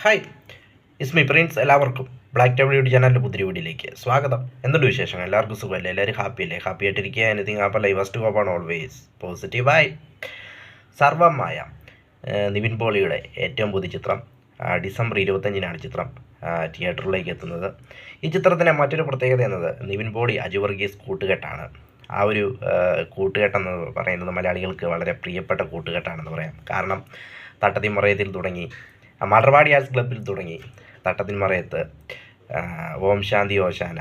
Hi, Ismi prince. എല്ലാവർക്കും black table YouTube ചാനലിൻ്റെ പുതിയ വീഡിയോയിലേക്ക് സ്വാഗതം. എന്തുണ്ട് വിശേഷങ്ങൾ? എല്ലാവർക്കും സുഖമല്ലേ? എല്ലാവരും ഹാപ്പി അല്ലേ? ഹാപ്പി ആയിട്ടിരിക്കുക. Anything happen life first hope ആണ് ഓൾവേസ് പോസിറ്റീവായി. സർവമായ നിവിൻ പോളിയുടെ ഏറ്റവും പുതിയ ചിത്രം ഡിസംബർ 25-നാണ് ചിത്രം തിയേറ്ററിലേക്ക് എത്തുന്നത്. ഈ ചിത്രത്തിൻ്റെ മറ്റൊരു പ്രത്യേകത എന്നത് നിവിൻ പോളി അജു വർഗീസ് കൂട്ടുകെട്ടാണ്. ആ ഒരു കൂട്ടുകെട്ടെന്ന് പറയുന്നത് മലയാളികൾക്ക് വളരെ പ്രിയപ്പെട്ട കൂട്ടുകെട്ടാണെന്ന് പറയാം. കാരണം തട്ടത്തിമറയത്തിൽ തുടങ്ങി, മാട്ടർവാടി ആർട്സ് ക്ലബ്ബിൽ തുടങ്ങി, തട്ടത്തിന്മറയത്ത്, ഓം ശാന്തി ഓശാന,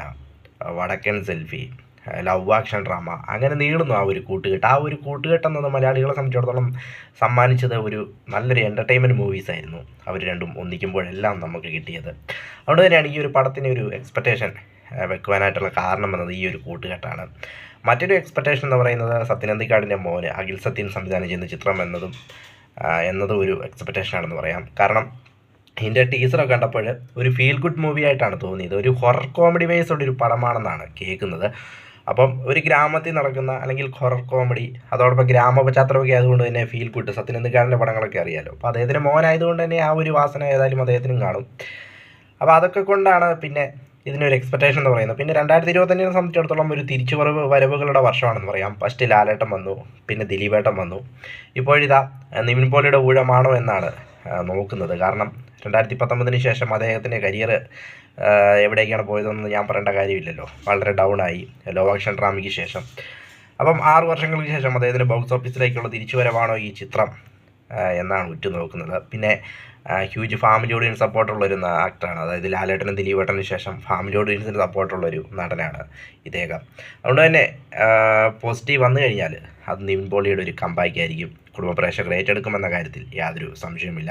വടക്കൻ സെൽഫി, ലവ് ആക്ഷൻ ഡ്രാമ, അങ്ങനെ നീളുന്നു ആ ഒരു കൂട്ടുകെട്ട്. ആ ഒരു കൂട്ടുകെട്ടെന്നത് മലയാളികളെ സംബന്ധിച്ചിടത്തോളം സമ്മാനിച്ചത് ഒരു നല്ലൊരു എൻ്റർടൈൻമെൻറ്റ് മൂവീസായിരുന്നു. അവർ രണ്ടും ഒന്നിക്കുമ്പോഴെല്ലാം നമുക്ക് കിട്ടിയത്. അതുകൊണ്ട് തന്നെയാണ് ഈ ഒരു പടത്തിന് ഒരു എക്സ്പെക്റ്റേഷൻ വെക്കുവാനായിട്ടുള്ള കാരണം എന്നത് ഈ ഒരു കൂട്ടുകെട്ടാണ്. മറ്റൊരു എക്സ്പെക്റ്റേഷൻ എന്ന് പറയുന്നത് സത്യനന്ദിക്കാടിൻ്റെ മോന് അഖിൽ സത്യൻ സംവിധാനം ചെയ്യുന്ന ചിത്രം എന്നതും ഒരു എക്സ്പെക്റ്റേഷനാണെന്ന് പറയാം. കാരണം ഇതിൻ്റെ ടീസറൊക്കെ കണ്ടപ്പോൾ ഒരു ഫീൽ ഗുഡ് മൂവി ആയിട്ടാണ് തോന്നിയത്. ഒരു ഹൊറർ കോമഡി ബേസ്ഡ് ഒരു പടമാണെന്നാണ് കേൾക്കുന്നത്. അപ്പം ഒരു ഗ്രാമത്തിൽ നടക്കുന്ന അല്ലെങ്കിൽ ഹൊറർ കോമഡി, അതോടൊപ്പം ഗ്രാമ പശ്ചാത്തലമൊക്കെ ആയതുകൊണ്ട് തന്നെ ഫീൽ ഗുഡ്. സത്യനന്ദിക്കാടിൻ്റെ പടങ്ങളൊക്കെ അറിയാലോ. അപ്പോൾ അദ്ദേഹത്തിൻ്റെ മോനായതുകൊണ്ട് തന്നെ ആ ഒരു വാസന ഏതായാലും അദ്ദേഹത്തിനും കാണും. അപ്പോൾ അതൊക്കെ കൊണ്ടാണ് പിന്നെ ഇതിനൊരു എക്സ്പെക്റ്റേഷൻ എന്ന് പറയുന്നത്. പിന്നെ 2025 സംബന്ധിച്ചിടത്തോളം ഒരു വരവുകളുടെ വർഷമാണെന്ന് പറയാം. ഫസ്റ്റ് ലാലേട്ടൻ വന്നു, പിന്നെ ദിലീപേട്ടൻ വന്നു, ഇപ്പോഴിതാ നിവിൻ പോളിയുടെ ഊഴമാണോ എന്നാണ് നോക്കുന്നത്. കാരണം 2019 ശേഷം അദ്ദേഹത്തിൻ്റെ കരിയർ എവിടേക്കാണ് പോയതെന്ന് ഞാൻ പറയേണ്ട കാര്യമില്ലല്ലോ. വളരെ ഡൗൺ ആയി ലവ് ആക്ഷൻ ഡ്രാമയ്ക്ക് ശേഷം. അപ്പം 6 വർഷങ്ങൾക്ക് ശേഷം അദ്ദേഹത്തിൻ്റെ ബോക്സ് ഓഫീസിലേക്കുള്ള തിരിച്ചുവരവാണോ ഈ ചിത്രം എന്നാണ് ഉറ്റുനോക്കുന്നത്. പിന്നെ ഹ്യൂജ് ഫാമിലി ഓഡിയൻസ് സപ്പോർട്ടുള്ളൊരു ആക്ടറാണ്. അതായത് ലാലേട്ടനും ദിലീപേട്ടനും ശേഷം ഫാമിലി ഓഡിയൻസിന് സപ്പോർട്ടുള്ളൊരു നടനാണ് ഇദ്ദേഹം. അതുകൊണ്ട് തന്നെ പോസിറ്റീവ് വന്നു കഴിഞ്ഞാൽ അത് നിവിൻ പോളിയുടെ ഒരു കമ്പാക്ക് ആയിരിക്കും. കുടുംബ പ്രേക്ഷകർ ഏറ്റെടുക്കുമെന്ന കാര്യത്തിൽ യാതൊരു സംശയവുമില്ല.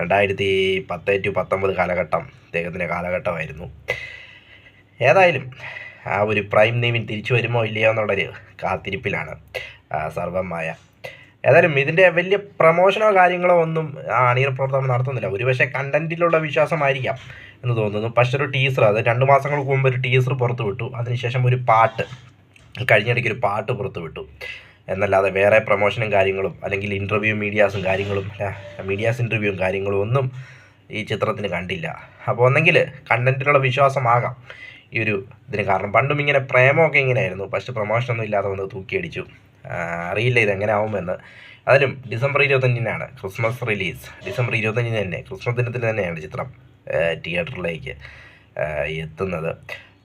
2010-19 കാലഘട്ടം ഇദ്ദേഹത്തിൻ്റെ കാലഘട്ടമായിരുന്നു. ഏതായാലും ആ ഒരു പ്രൈം നിവിൻ തിരിച്ചു വരുമോ ഇല്ലയോ എന്നുള്ളൊരു കാത്തിരിപ്പിലാണ് സർവമായ. ഏതായാലും ഇതിൻ്റെ വലിയ പ്രമോഷനോ കാര്യങ്ങളോ ഒന്നും അണിയറ പ്രവർത്തനം നടത്തുന്നില്ല. ഒരുപക്ഷെ കണ്ടൻറ്റിലുള്ള വിശ്വാസമായിരിക്കാം എന്ന് തോന്നുന്നു. പക്ഷേ ഒരു ടീസർ, അത് 2 മാസങ്ങൾക്ക് മുമ്പ് ഒരു ടീസർ പുറത്തു വിട്ടു. അതിനുശേഷം ഒരു പാട്ട്, കഴിഞ്ഞിടയ്ക്ക് ഒരു പാട്ട് പുറത്തു വിട്ടു എന്നല്ലാതെ വേറെ പ്രമോഷനും കാര്യങ്ങളും അല്ലെങ്കിൽ മീഡിയാസ് ഇൻ്റർവ്യൂവും കാര്യങ്ങളും ഒന്നും ഈ ചിത്രത്തിന് കണ്ടില്ല. അപ്പോൾ ഒന്നെങ്കിൽ കണ്ടൻറ്റിലുള്ള വിശ്വാസമാകാം ഈ ഒരു ഇതിന് കാരണം. പണ്ടും ഇങ്ങനെ പ്രേമമൊക്കെ ഇങ്ങനെയായിരുന്നു. പക്ഷേ പ്രമോഷനൊന്നും ഇല്ലാതെ വന്ന് തൂക്കിയടിച്ചു. അറിയില്ല ഇതെങ്ങനെ ആവുമെന്ന്. അതിലും ഡിസംബർ 25-നാണ് ക്രിസ്മസ് റിലീസ്. ഡിസംബർ 25 തന്നെ, ക്രിസ്മസ് ദിനത്തിന് തന്നെയാണ് ചിത്രം തിയേറ്ററിലേക്ക് എത്തുന്നത്.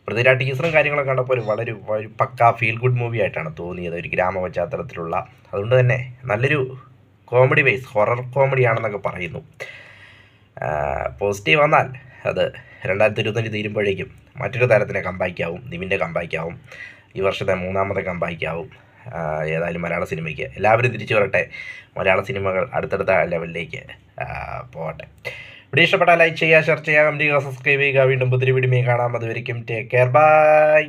പ്രതിരാ ടീസറും കാര്യങ്ങളൊക്കെ കണ്ടപ്പോൾ ഒരു പക്കാ ഫീൽ ഗുഡ് മൂവി ആയിട്ടാണ് തോന്നിയത്, ഒരു ഗ്രാമ പശ്ചാത്തലത്തിലുള്ള. അതുകൊണ്ട് തന്നെ നല്ലൊരു കോമഡി ബേസ്, ഹൊറർ കോമഡി ആണെന്നൊക്കെ പറയുന്നു. പോസിറ്റീവ് വന്നാൽ അത് 2025 തീരുമ്പോഴേക്കും മറ്റൊരു താരത്തിൻ്റെ കമ്പാക്കാവും, നിവിൻ്റെ കമ്പാക്കാവും, ഈ വർഷത്തെ 3ാമത്തെ കമ്പാക്കാവും. ഏതായാലും മലയാള സിനിമയ്ക്ക് എല്ലാവരും തിരിച്ചു വരട്ടെ. മലയാള സിനിമകൾ അടുത്തടുത്ത ലെവലിലേക്ക് പോകട്ടെ. വീഡിയോ ഇഷ്ടപ്പെട്ടാൽ ലൈക്ക് ചെയ്യുക, ഷെയർ ചെയ്യുക, കമൻറ്റ് ചെയ്യുക, സബ്സ്ക്രൈബ് ചെയ്യുക. വീണ്ടും പുതിയ വീഡിയോ കാണാം. അതുവരെയും ടേക്ക് കെയർ, ബൈ.